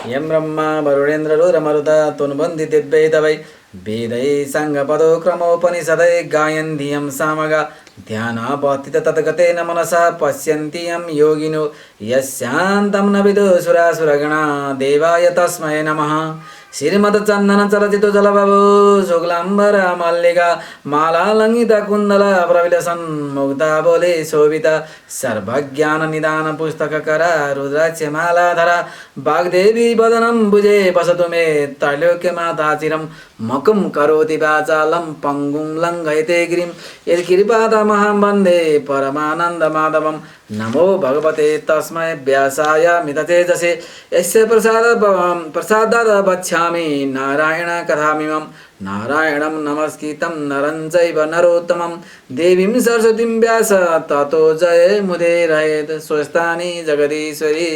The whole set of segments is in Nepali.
यं ब्रह्मा वरुणेन्द्र रुद्रमरुता तुन्वन्ति दिव्यैतवै वेदै साङ्गपदो क्रमोपनिषदै गायन् धियं सामगा ध्यानावस्थित तद्गतेन मनसा पश्यन्ति यं योगिनो यस्यान्तं न विदुषुरासुरगणा देवाय तस्मै नमः। श्रीमद्चन्दन चलचित जलबाबु शुक्लाम्बर मल्लिका मालालङ्घिता कुन्दल प्रविलसन् मुग्धा बोले शोभिता सर्वज्ञान निदान पुस्तककरा रुद्राक्ष मालाधरा वाग्देवी वदनं भुजे वसतु मे त्रैलोक्यमाता मकुं करोति वाचालं पङ्गुं लङ्घयते गिरिं यत्कृपातमहं वन्दे परमानन्दमाधवं। नमो भगवते तस्मै व्यासाय मिततेजसे यस्य प्रसादात् वक्ष्यामि नारायण कथामिमं। नारायणं नमस्कृतं नरं चैव नरोत्तमं देवीं सरस्वतीं व्यास ततो जयमुदीरयेत्। स्वस्थानि जगदीश्वरी।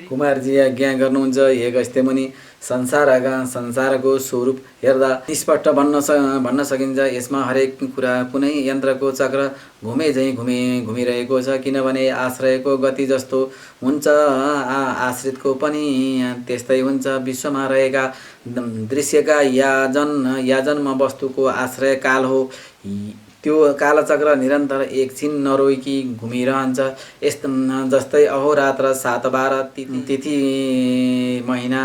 कुमारजी आज्ञा गर्नुहुन्छ हे गस्ते मुनि। संसारको स्वरूप हेर्दा स्पष्ट भन्न सकिन्छ। यसमा हरेक कुरा कुनै यन्त्रको चक्र घुमिरहेको छ, किनभने आश्रयको गति जस्तो हुन्छ आश्रितको पनि त्यस्तै हुन्छ। विश्वमा रहेका दृश्यका याजनमा वस्तुको आश्रय काल हो। त्यो कालचक्र निरन्तर एकछिन नरोकी घुमिरहन्छ। जस्तै अहोरात्र 7 12 तिथि महिना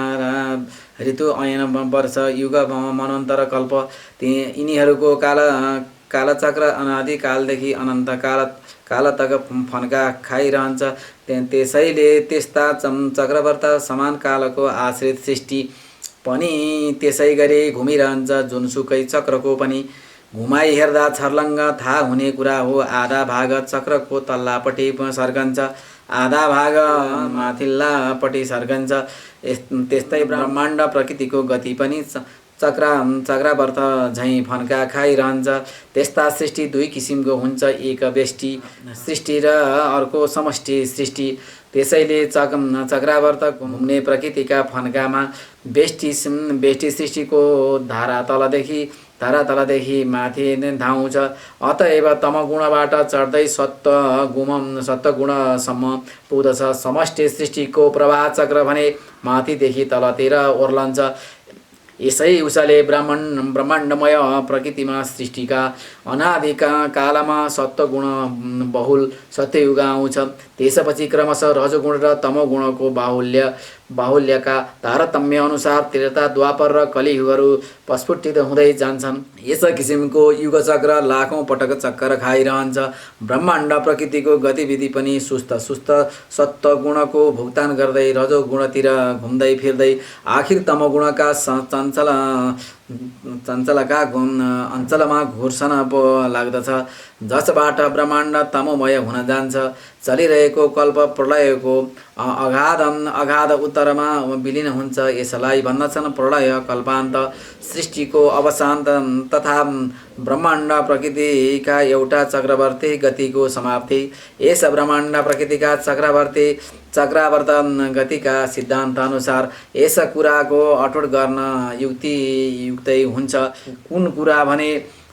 ऋतु अयन वर्ष युग मनन्तर कल्प यिनीहरूको कालचक्र अनादिकालदेखि अनन्त काल तक फन्का खाइरहन्छ। त्यसैले त्यस्ता चक्रवर्त समान कालको आश्रित सृष्टि पनि त्यसै गरी घुमिरहन्छ। जुनसुकै चक्रको पनि घुमाइ हेर्दा छर्लङ्ग थाहा हुने कुरा हो। आधा भाग चक्रको तल्लापट्टि सर्कन्छ, आधा भाग माथिल्लापट्टि सर्कन्छ। त्यस्तै ब्रह्माण्ड प्रकृतिको गति पनि चक्रावर्त झैँ फन्का खाइरहन्छ। त्यस्ता सृष्टि दुई किसिमको हुन्छ, एक व्यष्टि सृष्टि र अर्को समष्टि सृष्टि। त्यसैले चक्रावर्त घुम्ने प्रकृतिका फन्कामा व्यष्टि सृष्टिको धारा तलदेखि माथि धाउँछ। अतएव तमगुणबाट चढ्दै सत्वगुणसम्म पुग्दछ। समष्टि सृष्टिको प्रवाह चक्र भने माथिदेखि तलतिर ओर्लन्छ। यसै उसले ब्रह्माण्डमय प्रकृतिमा सृष्टिका अनादिका कालमा सत्वगुण बहुल सत्ययुग आउँछ। त्यसपछि क्रमशः रजोगुण र तमोगुणको बाहुल्यका तारतम्य अनुसार त्रेता द्वापर र कलियुगहरू प्रस्फुटित हुँदै जान्छन्। यस किसिमको युगचक्र लाखौं पटक चक्कर खाइरहन्छ। ब्रह्माण्ड प्रकृतिको गतिविधि पनि सुस्त सत्वगुणको भुक्तान गर्दै रजोगुणतिर घुम्दै फिर्दै आखिर तमोगुणका चञ्चलका अञ्चलमा घुर्सन पो लाग्दछ, जसबाट ब्रह्माण्ड तमोमय हुन जान्छ। चलिरहेको कल्प प्रलयको अगाध उत्तरमा विलीन हुन्छ। यसलाई भन्दछन् प्रलय कल्पान्त, सृष्टिको अवसान तथा ब्रह्माण्ड प्रकृतिका एउटा चक्रवर्ती गतिको समाप्ति। यस ब्रह्माण्ड प्रकृतिका चक्रावर्त गतिका सिद्धान्त अनुसार यस कुराको अठोट गर्न युक्तै हुन्छ। कुन कुरा भने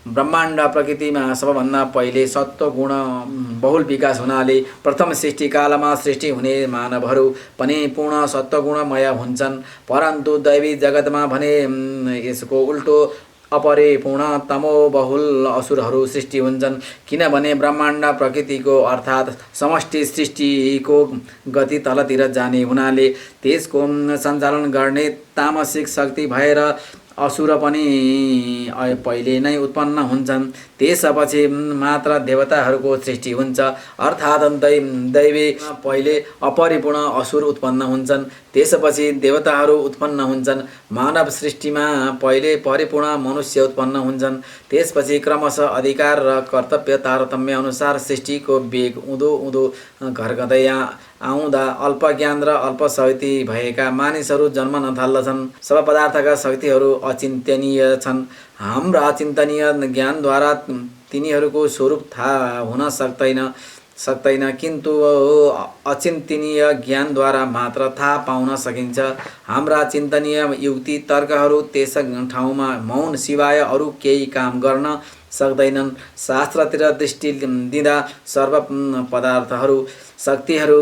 ब्रह्माण्ड प्रकृतिमा सबभन्दा पहिले सत्वगुण बहुल विकास हुनाले प्रथम सृष्टिकालमा सृष्टि हुने मानवहरू पनि पूर्ण सत्वगुणमय हुन्छन्। परन्तु दैवी जगतमा भने यसको उल्टो अपरिपूर्ण तमोबहुल असुरहरू सृष्टि हुन्छन्। किनभने ब्रह्माण्ड प्रकृतिको अर्थात् समष्टि सृष्टिको गति तलतिर जाने हुनाले त्यसको सञ्चालन गर्ने तामसिक शक्ति भएर असुर पनि पहिले नै उत्पन्न हुन्छन्। त्यसपछि मात्र देवताहरूको सृष्टि हुन्छ, अर्थात् दैवी पहिले अपरिपूर्ण असुर उत्पन्न हुन्छन्, त्यसपछि देवताहरू उत्पन्न हुन्छन्। मानव सृष्टिमा पहिले परिपूर्ण मनुष्य उत्पन्न हुन्छन्, त्यसपछि क्रमशः अधिकार र कर्तव्य तारतम्य अनुसार सृष्टिको वेग उँधो घर्कँदै आउँदा अल्प ज्ञान र अल्प शक्ति भएका मानिसहरू जन्मन थाल्दछन्। सब पदार्थका शक्तिहरू अचिन्तनीय छन्। हाम्रा अचिन्तनीय ज्ञानद्वारा तिनीहरूको स्वरूप थाहा हुन सक्दैन, किन्तु अचिन्तनीय ज्ञानद्वारा मात्र थाहा पाउन सकिन्छ। हाम्रा चिन्तनीय युक्ति तर्कहरू त्यस ठाउँमा मौन सिवाय अरू केही काम गर्न सक्दैनन्। शास्त्रतिर दृष्टि दिँदा सर्व पदार्थहरू शक्तिहरू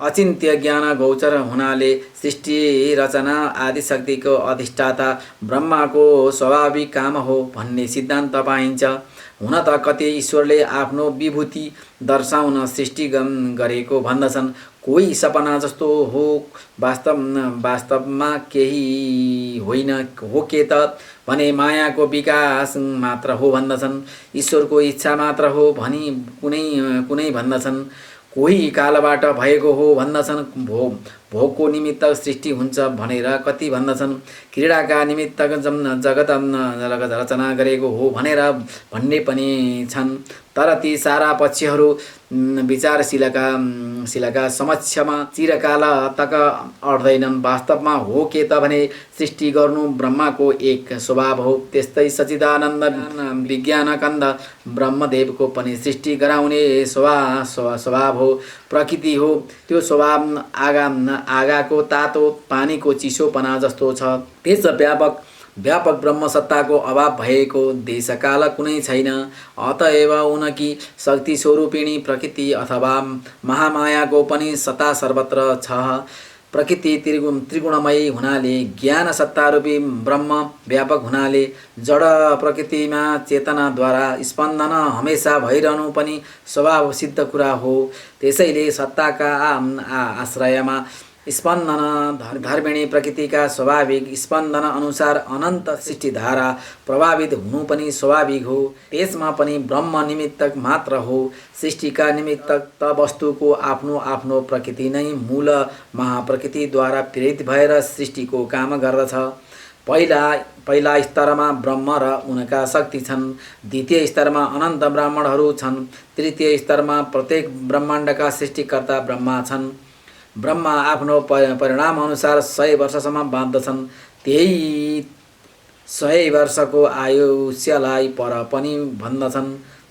अचिन्त्य ज्ञान गौचर हुनाले सृष्टि रचना आदि शक्तिको अधिष्ठाता ब्रह्माको स्वाभाविक काम हो भन्ने सिद्धान्त पाइन्छ। हुन त कति ईश्वरले आफ्नो विभूति दर्शाउन सृष्टि गरेको भन्दछन्। कोही सपना जस्तो हो, वास्तवमा केही होइन हो के त भने मायाको विकास मात्र हो भन्दछन्। ईश्वरको इच्छा मात्र हो भनी कुनै भन्दछन्। कोही कालबाट भएको हो भन्दछन्। भोगको निमित्त सृष्टि हुन्छ भनेर कति भन्दछन्। क्रीडाका निमित्त जगत रचना गरेको हो भनेर भन्ने पनि छन्। तर ती सारा पक्षहरू विचारशीलका समक्षमा चिरकाल तक अड्दैनन्। वास्तवमा हो के त भने सृष्टि गर्नु ब्रह्माको एक स्वभाव हो। त्यस्तै सच्चिदानन्द विज्ञानकन्द ब्रह्मदेवको पनि सृष्टि गराउने स्वभाव हो, प्रकृति हो। त्यो स्वभाव आगाको तातो पानीको चिसोपना जस्तो छ। त्यस व्यापक ब्रह्मसत्ताको अभाव भएको देशकाल कुनै छैन। अतएव उनकी शक्ति स्वरूपिणी प्रकृति अथवा महामायाको पनि सत्ता सर्वत्र छ। प्रकृति त्रिगुणमयी हुनाले ज्ञान सत्तारूपी ब्रह्म व्यापक हुनाले जड प्रकृतिमा चेतनाद्वारा स्पन्दन हमेसा भइरहनु पनि स्वभाव सिद्ध कुरा हो। त्यसैले सत्ताका आश्रयमा स्पन्दन धर्मिणी प्रकृतिका स्वाभाविक स्पन्दन अनुसार अनन्त सृष्टिधारा प्रभावित हुनु पनि स्वाभाविक हो। त्यसमा पनि ब्रह्म निमित्तक मात्र हो। सृष्टिका निमित्तक त वस्तुको आफ्नो आफ्नो प्रकृति नै मूल महाप्रकृतिद्वारा प्रेरित भएर सृष्टिको काम गर्दछ। पहिला स्तरमा ब्रह्म र उनका शक्ति छन्। द्वितीय स्तरमा अनन्त ब्राह्मणहरू छन्। तृतीय स्तरमा प्रत्येक ब्रह्माण्डका सृष्टिकर्ता ब्रह्मा छन्। ब्रह्मा आफ्नो परिणाम अनुसार 100 वर्षसम्म बाँध्दछन्। त्यही 100 वर्षको आयुष्यलाई पर पनि भन्दछन्।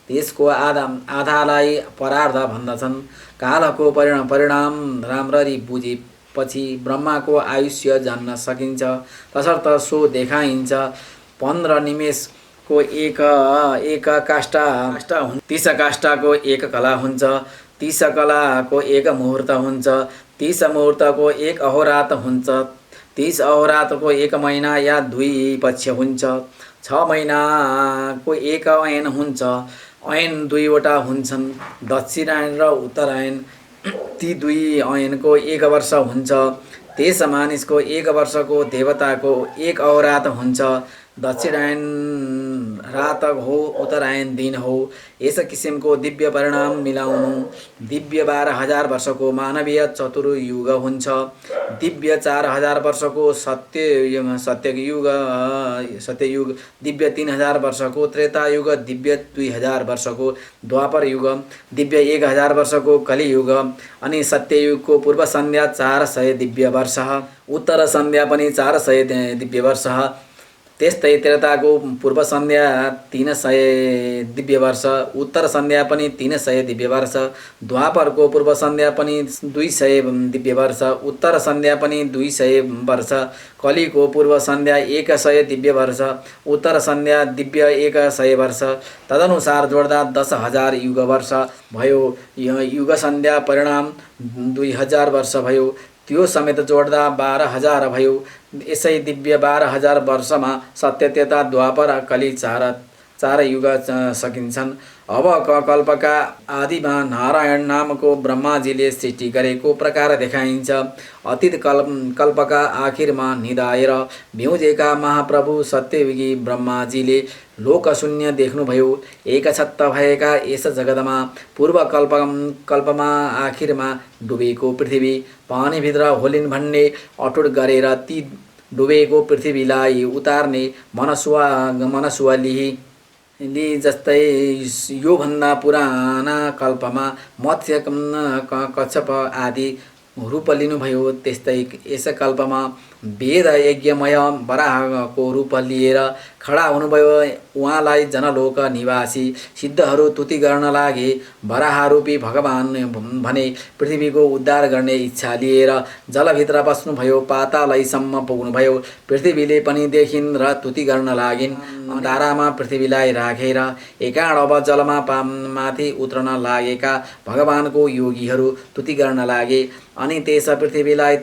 त्यसको आधालाई परार्ध भन्दछन्। कालको परिणाम राम्ररी बुझेपछि ब्रह्माको आयुष्य जान्न सकिन्छ। तसर्थ सो देखाइन्छ। 15 निमेषको एक काष्ठा हुन्छ। 30 काष्ठाको एक कला हुन्छ। 30 कलाको एक मुहूर्त हुन्छ। 30 मुहूर्तको एक अहोरात हुन्छ। 30 अहोरातको एक महिना या 2 पक्ष हुन्छ। 6 महिनाको एक ऐन हुन्छ। ऐन 2 वटा हुन्छन्, दक्षिणायन र उत्तरायण। ती 2 ऐनको एक वर्ष हुन्छ। त्यस मानिसको एक वर्षको देवताको एक अहोरात हुन्छ। दक्षिणायन रात हो, उत्तरायण दिन हो। यस किसिमको दिव्य परिणाम मिलाउनु। दिव्य 12,000 वर्षको मानवीय चतुर्युग हुन्छ। दिव्य 4,000 वर्षको सत्ययुग, दिव्य 3,000 वर्षको त्रेतायुग, दिव्य 2,000 वर्षको द्वापर युग, दिव्य 1,000 वर्षको कलियुग, अनि सत्ययुगको पूर्व सन्ध्या 400 दिव्य वर्ष, उत्तर सन्ध्या पनि 400 दिव्य वर्ष। त्यस्तै त्रेताको पूर्व सन्ध्या 300 दिव्य वर्ष, उत्तर सन्ध्या पनि 300 दिव्य वर्ष, द्वापरको पूर्व सन्ध्या पनि 200 दिव्य वर्ष, उत्तर सन्ध्या पनि 200 वर्ष, कलिको पूर्व सन्ध्या 100 दिव्य वर्ष, उत्तर सन्ध्या दिव्य 100 वर्ष। तदनुसार जोड्दा 10,000 युग वर्ष भयो। युग सन्ध्या परिणाम 2,000 वर्ष भयो। त्यो समेत जोड्दा 12,000 भयो। यसै दिव्य 12,000 वर्षमा सत्य, त्रेता, द्वापर, कलि चार युग सकिन्छन्। अब कल्पका आदिमा नारायण नामको ब्रह्माजीले सृष्टि गरेको प्रकार देखाइन्छ। अतीत कल्पका आखिरमा निधाएर भ्युजेका महाप्रभु सत्ययुगी ब्रह्माजीले लोकशून्य देख्नुभयो। एकछत्त भएका यस जगतमा पूर्व कल्पमा आखिरमा डुबेको पृथ्वी पानीभित्र होलिन् भन्ने अटुट गरेर ती डुबेको पृथ्वीलाई उतार्ने मनसुवा जस्तै योभन्दा पुराना कल्पमा मत्स्य कच्छप आदि रूप लिनुभयो। त्यस्तै यस कल्पमा वेद यज्ञमय वराहको रूप लिएर खडा हुनुभयो। उहाँलाई जनलोक निवासी सिद्धहरू तुति गर्न लागे। वराहरूपी भगवान भने पृथ्वीको उद्धार गर्ने इच्छा लिएर जलभित्र बस्नुभयो। पातालैसम्म पुग्नुभयो। पृथ्वीले पनि देखिन् र तुति गर्न लागिन्। धारामा पृथ्वीलाई राखेर एकाडब जलमा माथि उत्रन लागेका भगवानको योगीहरू तुति गर्न लागे। अनि त्यस पृथ्वीलाई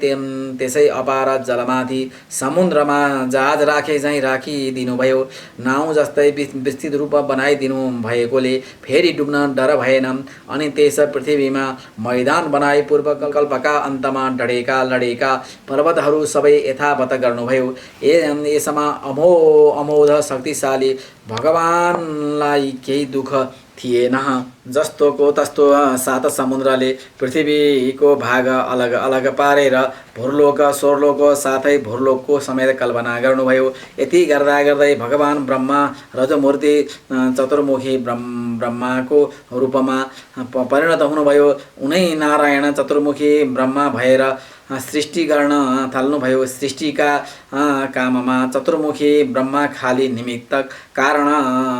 त्यसै अपार जलमाथि समुद्रमा जहाज राखे झैँ राखिदिनुभयो। नाउँ जस्तै विस्तृत रूप बनाइदिनु भएकोले फेरि डुब्न डर भएन। अनि त्यस पृथ्वीमा मैदान बनाई पूर्वकल्पका अन्तमा डढेका लडेका पर्वतहरू सबै यथावत गर्नुभयो। यसमा अमोघ शक्तिशाली भगवानलाई केही दुःख थिएन। जस्तोको तस्तो सात समुद्रले पृथ्वीको भाग अलग अलग पारेर भूर्लोक स्वर्लोक साथै भूर्लोकको समेत कल्पना गर्नुभयो। यति गर्दा गर्दै भगवान ब्रह्मा रजमूर्ति चतुर्मुखी ब्रह्माको रूपमा परिणत हुनुभयो। उनै नारायण चतुर्मुखी ब्रह्मा भएर सृष्टि गर्न थाल्नुभयो। सृष्टिका काममा चतुर्मुखी ब्रह्मा खाली निमित्त कारण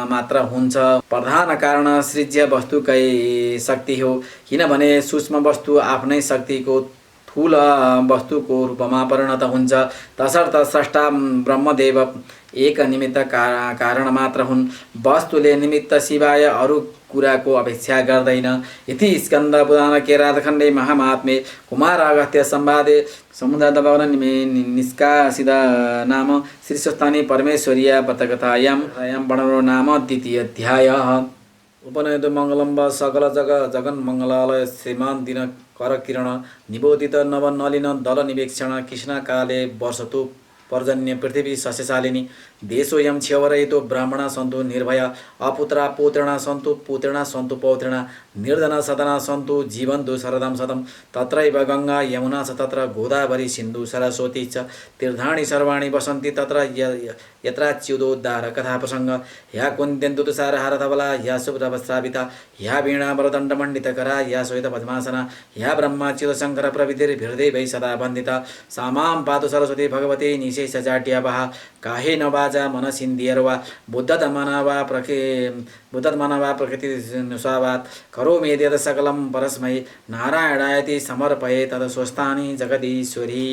मात्र हुन्छ। प्रधान कारण सृज्य वस्तुकै शक्ति हो। किनभने सूक्ष्म वस्तु आफ्नै शक्तिको ठुल वस्तुको रूपमा परिणत हुन्छ। तसर्थ स्रष्टा ब्रह्मदेव एक निमित्त कारण मात्र हुन्। वस्तुले निमित्त सिवाय अरू कुराको अपेक्षा गर्दैन। इति स्कन्द पुराण केरातखण्डे महामात्म्ये कुमार अगस्त्य संवादे समुद्रदवगन निष्कासित नाम श्रीस्वस्थानी परमेश्वरीया व्रतकथायां वर्णनो नाम द्वितीय अध्यायः। उपनयतु मङ्गलं वा सकल जगन्मङ्गलालय श्रीमान् दिन करकिरण निबोधित नवनलिन दल निवेक्षण कृष्णकाले वर्षतु पर्जन्य पृथ्वी सस्यशालिनी देशोऽयं क्षवरयितो ब्राह्मणा सन्तु निर्भया अपुत्रा पौत्रिणा सन्तु पुत्रिणा सन्तु पौत्रिणा निर्धना सदना सन्तु जीवन्तु शरदं शतं। तत्रैव गङ्गा यमुना च तत्र गोदावरी सिन्धु सरस्वती च तीर्थानि सर्वाणि वसन्ति तत्र यत्राच्युतोद्धार कथाप्रसङ्ग। ह्या कुन्त्यन्तु तुषारहार धवला ह्या शुभ्रवस्त्राभिता ह्या वीणा वरदण्डमण्डितकरा ह्या श्वेत पद्मासना ह्या ब्रह्माच्युतशङ्कर प्रविधिर्भिर्देवैः सदा वन्दिता। सा मां पातु सरस्वती भगवती निशेषजाड्यावहा काहे न वाचा मनसिन्धिर्वा बुद्धतमना वा प्रकृतिनुसावात् करोमि यद् सकलं परस्मै नारायणायति समर्पये तत् स्वस्थानि जगदीश्वरी।